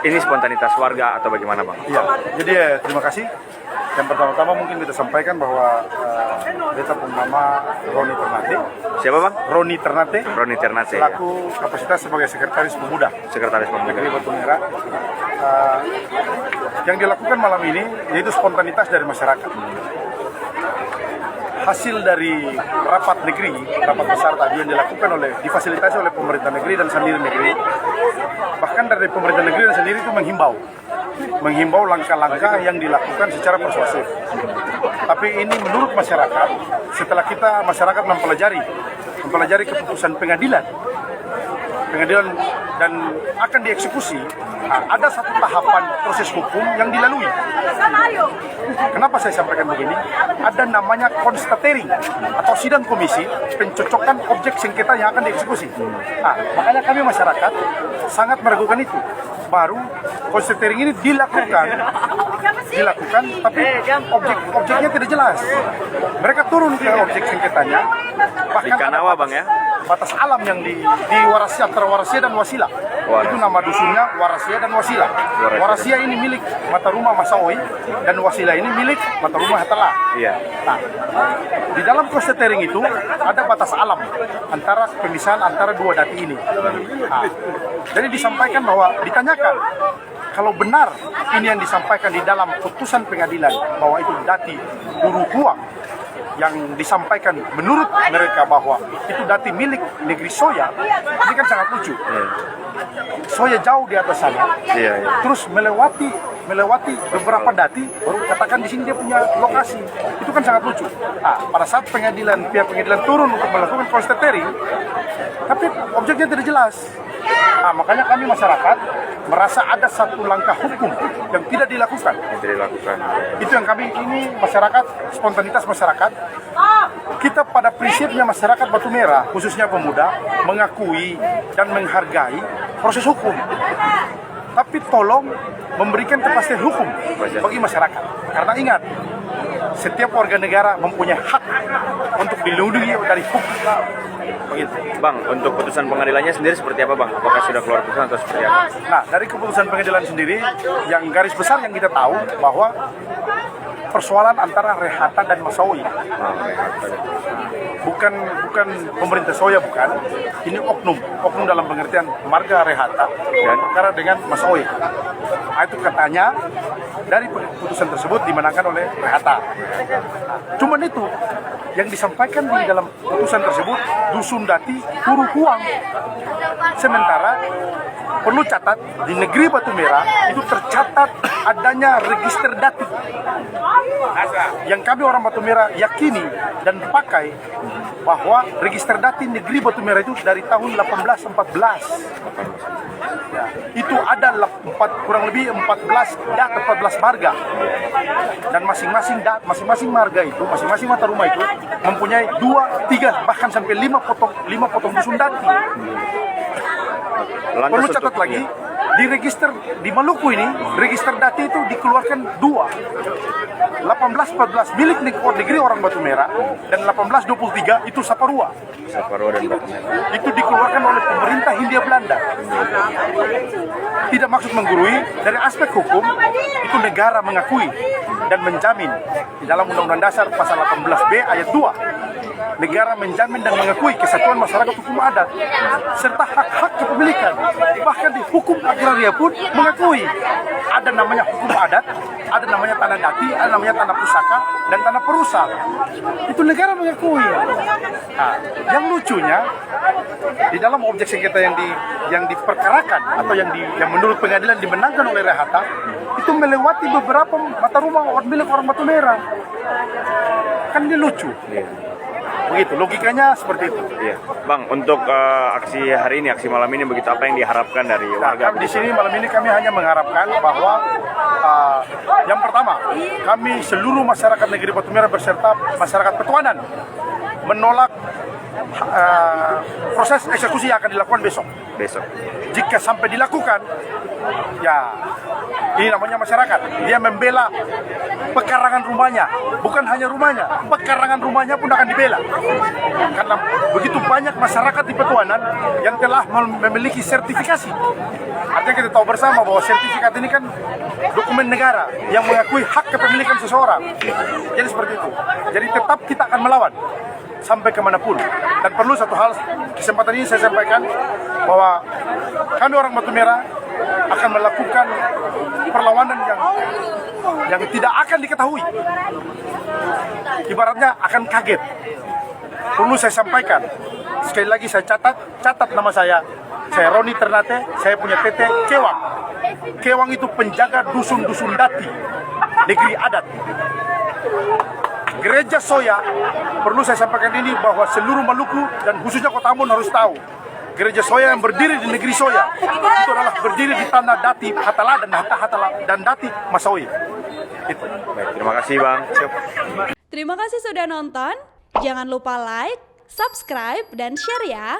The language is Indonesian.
ini spontanitas warga atau bagaimana Bang? Iya, jadi terima kasih. Yang pertama-tama mungkin kita sampaikan bahwa beta pun nama Roni Ternate. Siapa Bang? Roni Ternate. Roni Ternate ya. Selaku kapasitas sebagai sekretaris pemuda. Sekretaris pemuda Negeri Batu Merah. Yang dilakukan malam ini yaitu spontanitas dari masyarakat. Hasil dari rapat negeri, rapat besar tadi yang dilakukan difasilitasi oleh pemerintah negeri dan sendiri negeri. Bahkan dari pemerintah negeri dan sendiri itu menghimbau langkah-langkah yang dilakukan secara persuasif. Tapi ini menurut masyarakat, setelah masyarakat mempelajari keputusan pengadilan dan akan dieksekusi, ada satu tahapan proses hukum yang dilalui. Kenapa saya sampaikan begini? Ada namanya konstatering atau sidang komisi pencocokan objek sengketa yang akan dieksekusi. Makanya kami masyarakat sangat meragukan itu. Baru konstatering ini dilakukan, tapi objeknya tidak jelas. Mereka turun ke objek sengketanya, bahkan di Kanawa Bang ya? Batas alam yang di Warasia, antara Warasia dan Wasila. Itu nama dusunnya Warasia dan Wasila. Warasia ini milik mata rumah Masaoi dan Wasila ini milik mata rumah Hatala. Iya. Nah, di dalam konstatering itu ada batas alam antara pemisahan antara dua dati ini. Jadi disampaikan bahwa ditanyakan kalau benar ini yang disampaikan di dalam putusan pengadilan bahwa itu dati Uruhuang yang disampaikan menurut mereka bahwa itu dati milik negeri Soya, ini kan sangat lucu. Soya jauh di atas sana, terus melewati beberapa dati, baru katakan di sini dia punya lokasi. Itu kan sangat lucu. Pada saat pihak pengadilan turun untuk melakukan konstatering, tapi objeknya tidak jelas. Makanya kami masyarakat merasa ada satu langkah hukum yang tidak dilakukan. Itu yang kami ini masyarakat, spontanitas masyarakat. Kita pada prinsipnya masyarakat Batu Merah, khususnya pemuda, mengakui dan menghargai proses hukum. Tapi tolong memberikan kepastian hukum bagi masyarakat. Karena ingat, setiap warga negara mempunyai hak untuk dilindungi dari hukum. Begitu. Bang, untuk putusan pengadilannya sendiri seperti apa Bang? Apakah sudah keluar putusan atau seperti apa? Nah, dari keputusan pengadilan sendiri, yang garis besar yang kita tahu bahwa persoalan antara Rehata dan Masaoi. Bukan pemerintah Soya, bukan. Ini oknum dalam pengertian marga Rehata dan perkara dengan Masaoi. Itu katanya dari putusan tersebut dimenangkan oleh Rehata. Cuman itu yang disampaikan di dalam putusan tersebut dusun dati Uruhuang. Sementara perlu catat di negeri Batu Merah itu tercatat adanya register dati yang kami orang Batu Merah yakini dan pakai bahwa register dati negeri Batu Merah itu dari tahun 1814. Ya, itu ada kurang lebih 14 marga dan masing-masing marga itu, masing-masing mata rumah itu mempunyai 2, 3 bahkan sampai 5 potong dusun dati. Perlu catat lagi, di register di Maluku ini, register dati itu dikeluarkan 2. 1814 milik negeri orang Batu Merah dan 1823 itu Saparua dan Batu Merah. Itu dikeluarkan oleh pemerintah Hindia Belanda. Tidak maksud menggurui, dari aspek hukum itu negara mengakui dan menjamin di dalam Undang-Undang Dasar pasal 18B ayat 2. Negara menjamin dan mengakui kesatuan masyarakat hukum adat serta hak-hak kepemilikan. Bahkan di hukum agraria pun mengakui ada namanya hukum adat, ada namanya tanah dati, ada namanya tanah pusaka dan tanah perusa. Itu negara mengakui. Yang lucunya di dalam objek sengketa yang diperkarakan atau yang menurut pengadilan dimenangkan oleh Rehata itu melewati beberapa mata rumah milik orang Batu Merah. Kan ini lucu. Begitu, logikanya seperti itu. Iya. Bang, untuk aksi hari ini, aksi malam ini begitu, apa yang diharapkan dari warga? Di sini malam ini kami hanya mengharapkan bahwa yang pertama, kami seluruh masyarakat negeri Batu Merah beserta masyarakat Petuanan menolak proses eksekusi yang akan dilakukan besok. Jika sampai dilakukan, ya ini namanya masyarakat. Dia membela pekarangan rumahnya, bukan hanya rumahnya, pekarangan rumahnya pun akan dibela. Karena begitu banyak masyarakat di Petuanan yang telah memiliki sertifikasi. Artinya kita tahu bersama bahwa sertifikat ini kan dokumen negara yang mengakui hak kepemilikan seseorang. Jadi seperti itu. Jadi tetap kita akan melawan sampai kemanapun. Dan perlu satu hal, kesempatan ini saya sampaikan bahwa kami orang Batu Merah akan melakukan perlawanan yang tidak akan diketahui. Ibaratnya akan kaget. Perlu saya sampaikan, sekali lagi saya catat nama saya Roni Ternate, saya punya TT Kewang. Kewang itu penjaga dusun-dusun dati, negeri adat. Gereja Soya, perlu saya sampaikan ini bahwa seluruh Maluku dan khususnya Kota Ambon harus tahu, Gereja Soya yang berdiri di negeri Soya itu adalah berdiri di tanah dati Hatala dan dati Masawi. Itu. Baik, terima kasih Bang. Terima kasih sudah nonton. Jangan lupa like, subscribe, dan share ya.